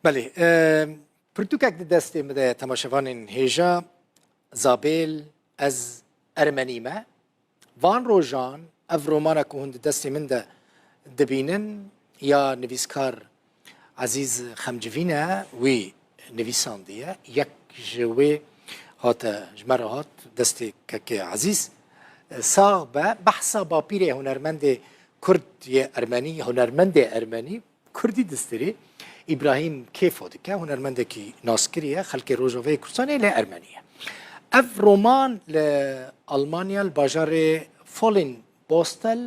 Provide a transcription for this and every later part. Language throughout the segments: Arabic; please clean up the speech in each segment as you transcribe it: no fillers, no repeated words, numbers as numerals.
بله پرتوکک دستی مده تماشاوان هیجا زابیل از ارمنیمه وان روژان اف رومانا که هند دستی من ده دبینن یا نویسکار عزیز خمجوینه وی نویساندیه یک جوی هات جمره هات دستی که عزیز ساغ به بحثا با پیره هنرمند کرد ارمنی هنرمند ارمنی کردی دستری ابراهیم کیفو دکه هنرمند کی ناسکریه خلک روجاوی کردستانی ل ارمنیه اف رومان ل المانیا الباجار فولن بوستل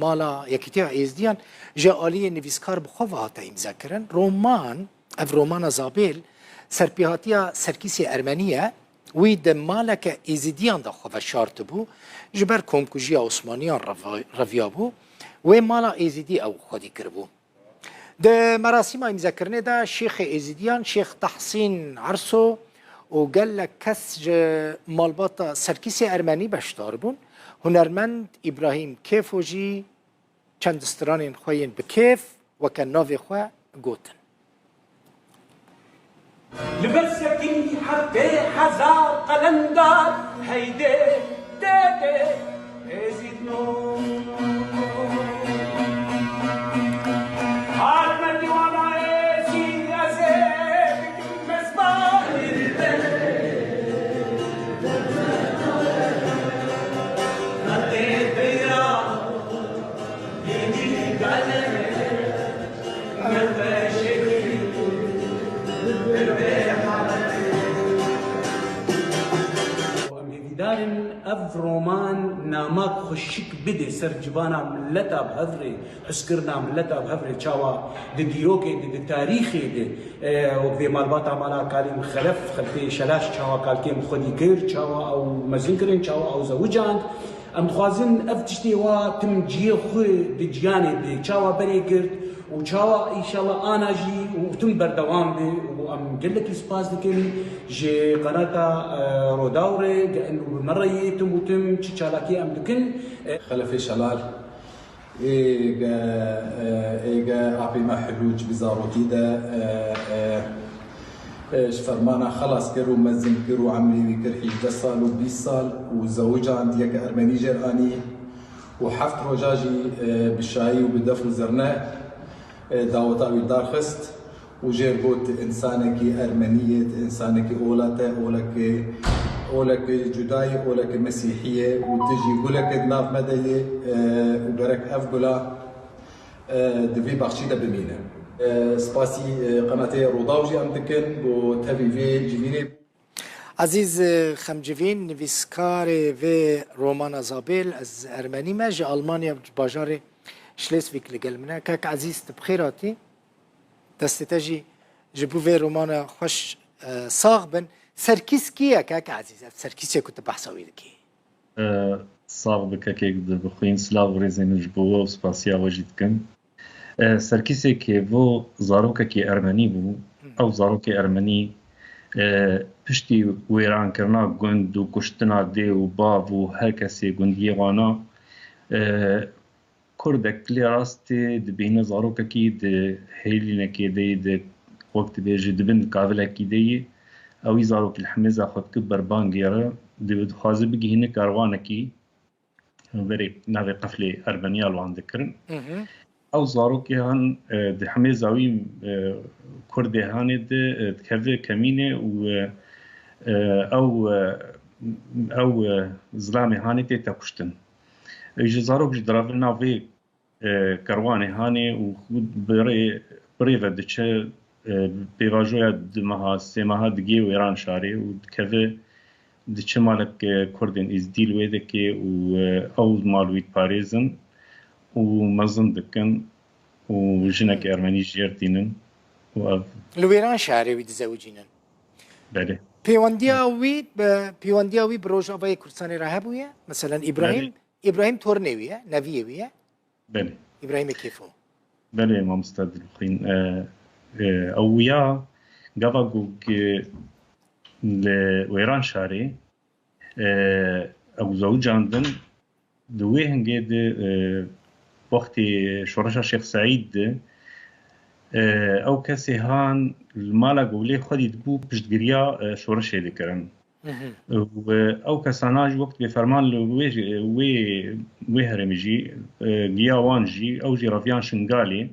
مالا یکیتیا ایزدیان جالی نویسکار بخواه هاته امضا کرن رومان اف رومان زابیل سرپیهاتیا سرکیسی ارمنیه وی د مالک ایزدیان دا خواه شارت بو جبر کمکوژی عثمانیان رویا بو و مالا ایزدی او خودی کربو ده مراسم امضا کرنه ده شیخ ایزدیان شیخ تحسین عرسو و قال لك کس مالباتا سرکیسی ارمنی بشتار بون هنرمند ابراهیم کیفو جی چند استرانین خوین بکیف و کن ناوی خواه گوتن لبرسكي حتى حزار قلندار هيدي دادي ازيد نور عالمدي وانا ازيد ازيد مسبار نتي بيرا يجي قلبي دارن اف رومان نامك خشك بدي سرجبانا ملتا بهفري حسكرنا ملتا بهفري تشاوا دي ديروكي دي تاريخي دي وفي مالباتا مالا كاليم خلف خلفي شلاش تشاوا كالكيم خودي كير تشاوا او مزنكرين تشاوا او زوجاند ام خوازن اف تشتي وا تم جي خوي دي جياني دي تشاوا بري كرت وشاوا ان شاء الله انا جي وتم بردوام بي وام قال لك سباس دكني جي قناه روداوري انه مره يتم وتم تشالاكي ام دكن خلفي شلال ايجا ابي ما حلوج بزاروتي ده فرمانا خلاص كرو مزن كرو عمري كرحي 10 سال و20 سال وزوجها عندي يك ارمني جراني وحفت رجاجي بالشاي وبدفن زرناه داوطاوي دارخست وجير بوت انسانك ارمنيه انسانك اولك جداي اولك مسيحيه وتجي يقولك ناف مدني وبرك افقلا دفي بخشيده بمينه سباسي قناتي روداوجي ام دكن بو تافي في جيفيني عزیز خمجوین نویسکار و رومان زابیل از ارمنی ما جا آلمانیا باجار شليسفيك لقلمنا كاك عزيز بخيراتي دستتاجي جبو في رومانا خوش صاغبن سركيس كيا كاك عزيز سركيس كنت بحثوي لكي صاغ بكاكيك بخوين سلاف ريزين جبوه وسباسيا وجدكن سركيس كيفو زاروكا كي ارمني بو او زاروكي ارمني پشتی ویران کرنا گند و کشتنا دی و باو و هر کسی گندی وانا کردک لی راستی دبینه زاروکا کی ده هیلینه کی ده وقت ده جدبن قابله کی ده اوی زاروک الحمزه خود کبر بانگیره ده خازه بگی هنه کاروانه کی وری نوی قفل اربنیال وان دکرن او زاروکی هن ده حمزه اوی کرده هانه ده تکوه کمینه و او زلامه هانه ده تکشتن جزاروك جدرافل نافي كرواني هاني وخود بريفا دچه بيواجويا دمها سيماها دقي ويران شاري ودكفه دچه مالك كردن ازديل ويدكي او مالويد باريزن ومزن دكن وجنك ارمني جيرتينن لويران شاري ويدزوجينن بله بيواندياوي بروجافاي كردستاني راهبويا مثلا ابراهيم تورنيوية نبيوية بله ابراهيم كيفو بله ما مستعد الخين اويا قفاقوك لويران شاري او زوجاندن دوي هنجد وقت شورشا الشيخ سعيد او کسی هان المالا قولي خودی دبو پشتگریا شورش دکرن و او کساناج وقت به فرمان وی هرمجی گیا وانجی او جی رافیان شنگالی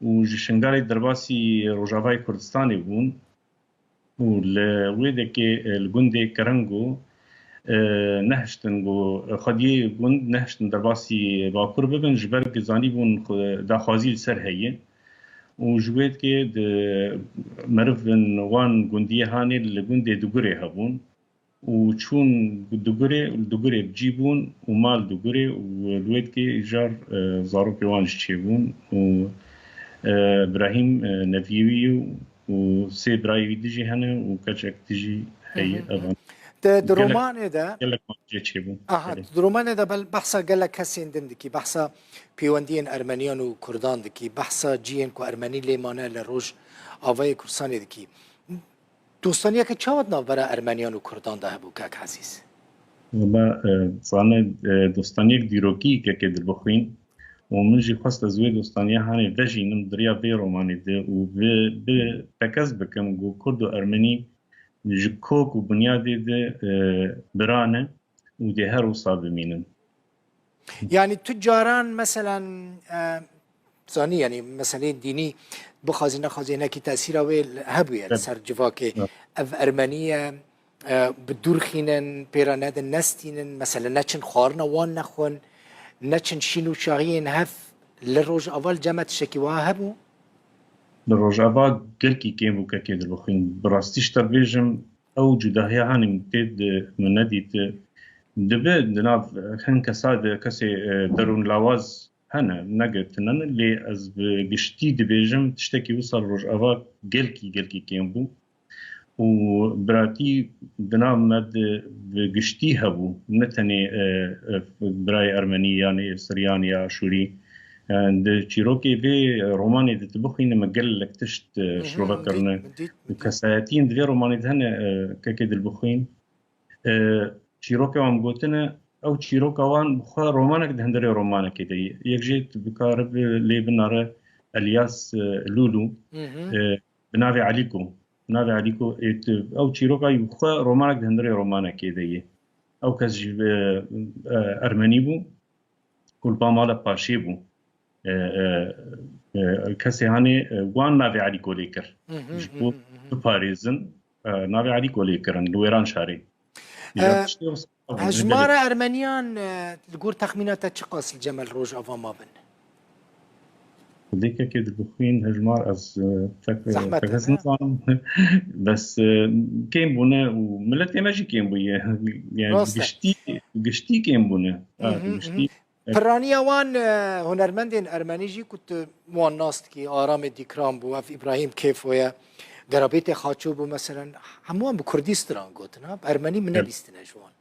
و شنگالی درباسی روجاوای کردستانی بون و لویده که الگنده کرنگو نهشتن گو خودی گند نهشتن درباسی باکور ببن جبر گزانی بون داخوازی سر هیه و جوید که مرفن وان گندیه هانی لگنده دگره هبون و چون دگره بجیبون و مال دگره و لوید که ایجار زاروک وانش چی بون و ابراهیم نویوی و سه برای دیجی هنه و کچک دیجی هی اوان درومانه ده گلک مانجه چی بون درومانه ده بل بحثا گلک کسی دندکی بحثا پیوندین ارمنیان و کردان دکی بحثا جین کو ارمنی لیمانه لروج آوای کردستانی دکی دوستانیه که چاوت ناو برای ارمنیان و کردان ده بو کاک عزیز والله صانع دوستانیک دیروکی که در بخوین و من جی خواست از وی دوستانیه هانی وجینم دریا بی رومانی ده و به تکز بکم گو کرد و ارمنی جکوک و بنیادی ده برانه و ده هر وصا بمینن يعني تجاران مثلا زاني يعني مثلا ديني بخازي نخازي هناك تأثير ويل هبوية سر جواكي اف ارمنية بدور خينن بيراناد النستينن مثلا ناتشن خارنا وان نخون ناتشن شينو شاغين هف للروج اول جامعة شكيوها هبو للروج اول قلكي كيمو كاكي در بخوين براستيش تربيجم او جداهي هاني متد من نديت دبه دناف خن كساد كسي درون لاواز هنا نقتنن اللي از بقشتي دبيجم تشتكي وصل روج اوا قلكي كيمبو و براتي دناف مد بقشتي هبو نتني براي ارمني يعني سرياني اشوري د چیروکی به رومانی د تبخین مقل لکتشت شروع کرنه وكساتين دي رومانی دهن كاكيد البخين چیروکی وام گوتنه او چیروک وان بخوا رومانك دهندري رومانك دي يجيت بكارب لي بناره الياس لولو بنافي عليكو او چیروکای بخوا رومانك دهندري رومانك دي او كز ارمني بو كل بامالا باشي بو کسی هانی وان ناوی علی کولی کر جبو پاریزن ناوی علی کولی کرن لویران شاری هجمار ارمنیان تقول تخمينات تشقاس الجمل روج افا ما بن ديك كده بخوين هجمار از فكس نظام بس كيم بونه وملتي ماشي كيم بويه يعني قشتي كيم بونه قشتي پرانیا وان هنرمندین ارمنی جی کت وان ناست کی آرام دیکرام بو اف ابراهیم کیف ویا گرابیت خاچو بو مثلا همون بو کردستان گوتنا ارمنی من بیستنه جوان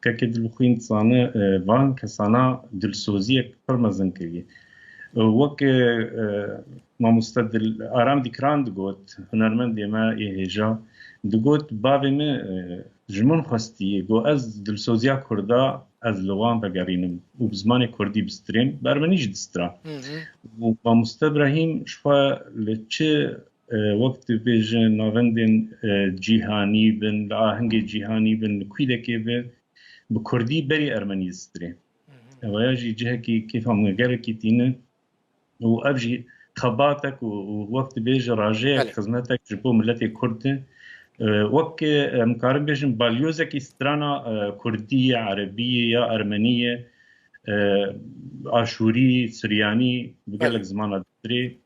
که دلخوین صانه وان کسانا دلسوزی پرمزن کردی وک ما مستدل آرام دیکران دگوت هنرمندی ما ایجا دگوت بابی ما جمون خستی گو از دلسوزیا کردا از لغان بگرینم و بزمان کردی بستریم برمنیش دسترا و با مستبراهیم شفا لچه وقت بیج ناوندین جیهانی بن لآهنگ جیهانی بن کویده که به بکردی بری ارمنی دستریم و یا جی جه کی کیف هم گره کی تینه و ابجی خباتک و وقت بیج راجع خدمتک جبو ملت کرد وك مقارن بيجن باليوزك استرانا كردية عربية يا أرمنية آشوري سرياني بقالك زمان دري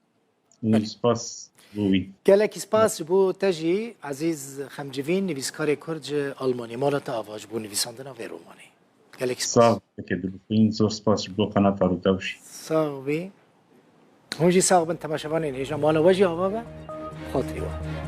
وسباس بوي قالك سباس بو تجي عزيز خمجوين نفيسكاري كرد ألماني مالتا أفاج بو نفيساندنا في روماني قالك سباس صعب كده بوين زور سباس بو قناة روتاوشي صعبي هونجي صعب انت ما شافانين هيجا مالا وجه أبابا خاطري واحد